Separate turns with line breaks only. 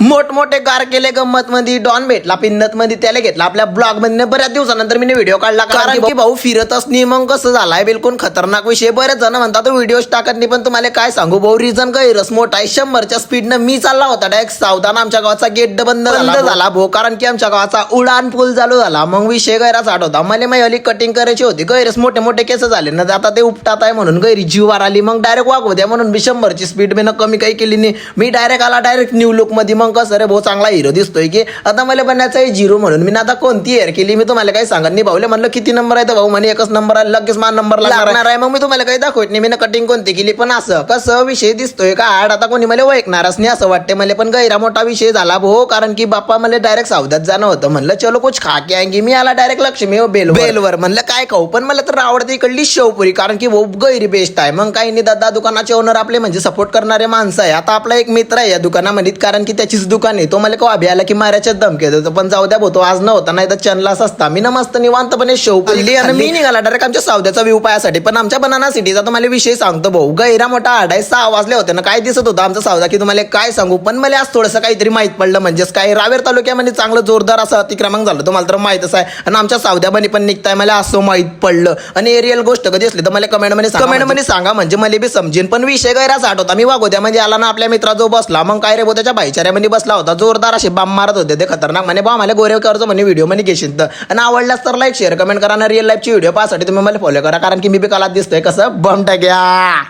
मोठमोठे कार केले गंमत मध्ये, डॉन भेटला पिन्नत मध्ये, त्याला घेतला आपल्या ब्लॉग मध्ये. बऱ्याच दिवसानंतर मी व्हिडिओ काढला कारण की भाऊ फिरतच नाही. मग कसं झालाय बिलकुल खतरनाक विषय. बरेच जण म्हणतात तो व्हिडिओ टाकत नाही, पण तुम्हाला काय सांगू भाऊ, रिझन काही रस मोठा आहे. 100च्या स्पीडनं मी चालला होता डायरेक्ट सावधान. आमच्या गावाचा गेट बंद झाला भाऊ, कारण की आमच्या गावाचा उडान पूल चालू झाला. मग विषय गैराच होता. मला माझी कटिंग करायची होती. गैरच मोठे मोठे केस झाले ना, आता ते उपटात आहे म्हणून गैरी जीवार आली. मग डायरेक्ट वागू द्या म्हणून मी 100ची स्पीड मी कमी काही केली नाही. मी डायरेक्ट आला डायरेक्ट न्यू लुक मध्ये. मग कसं रे भाऊ चांगला हिरो दिसतोय की आता मला बनायचं आहे झिरो म्हणून मी आता कोणती हेअर केली मी तुम्हाला काही सांगत नाही. भाऊले म्हणलं किती नंबर आहे तर भाऊ म्हणे एकच नंबर आहे. लगेच माझा नंबर लागणार आहे. मग मी तुम्हाला काही दाखवत नाही मी कटिंग कोणती केली. पण असं कसं विषय दिसतोय का आड आता कोणी मला ओळखणारच नाही असं वाटते मला. पण गैरा मोठा विषय झाला भाऊ, कारण की बाप्पा मला डायरेक्ट सावधात जाणं होतं. म्हणलं चलो कुछ खा के आएंगे. मी आला डायरेक्ट लक्ष्मी बेलवर म्हणलं काय खाऊ, पण मला तर आवडते इकडली शेवपुरी कारण की भाऊ गैरी बेस्ट आहे. मग काही नाही दादा दुकानाचे ओनर आपले म्हणजे सपोर्ट करणारे माणसं आहे. आता आपला एक मित्र आहे या दुकानामध्ये, कारण की त्याचीच दुकान आहे. तो मला का आला की मारायच्या धमकी देतो, पण जाऊ द्या तो आज नव्हता, नाही तर चनलाच असता. मी ना मस्त निवांतपणे शेवपुरी आणि मी निघाला डायरेक्ट आमच्या सावद्याचा व्ह्यू पायासाठी. पण आमच्या बनाना सिटीचा तुम्हाला विषय सांगतो भाऊ, गैरा मोठा आडाय 6 वाजले होते ना, काय दिसत होतं आमचा सावदा की तुम्हाला काय सांगू. पण मला आज थोडंसं काहीतरी माहित पडलं. म्हणजेच काय रावेर तालुक्यामध्ये चांगलं जोरदार असं अतिक्रमण झालं, तुम्हाला तर माहितच आहे. आणि आमच्या सावद्यामध्ये पण निघताय मला असं माहित पडलं. आणि एरियल गोष्ट कधी असली तर मला कमेंटमध्ये सांगा म्हणजे मला बी समजेन. पण विषय गैराच होता. मी वागोद्या म्हणजे आला ना आपल्या मित्रा जो बसला. मग काय रे भाऊ त्याच्या भाईचाऱ्यामध्ये बसला होता. जोरदार असे बाम मारत होते ते खतरनाक. म्हणे बा मला गोरे करतो म्हणे व्हिडिओ मध्ये घेशील तर. आणि आवडल्यास तर लाईक शेअर कमेंट करा. रिअल लाईफची व्हिडिओ पाहण्यासाठी तुम्ही मला फॉलो करा, कारण की मी बी कलात दिसतोय कसं बम टाक्या.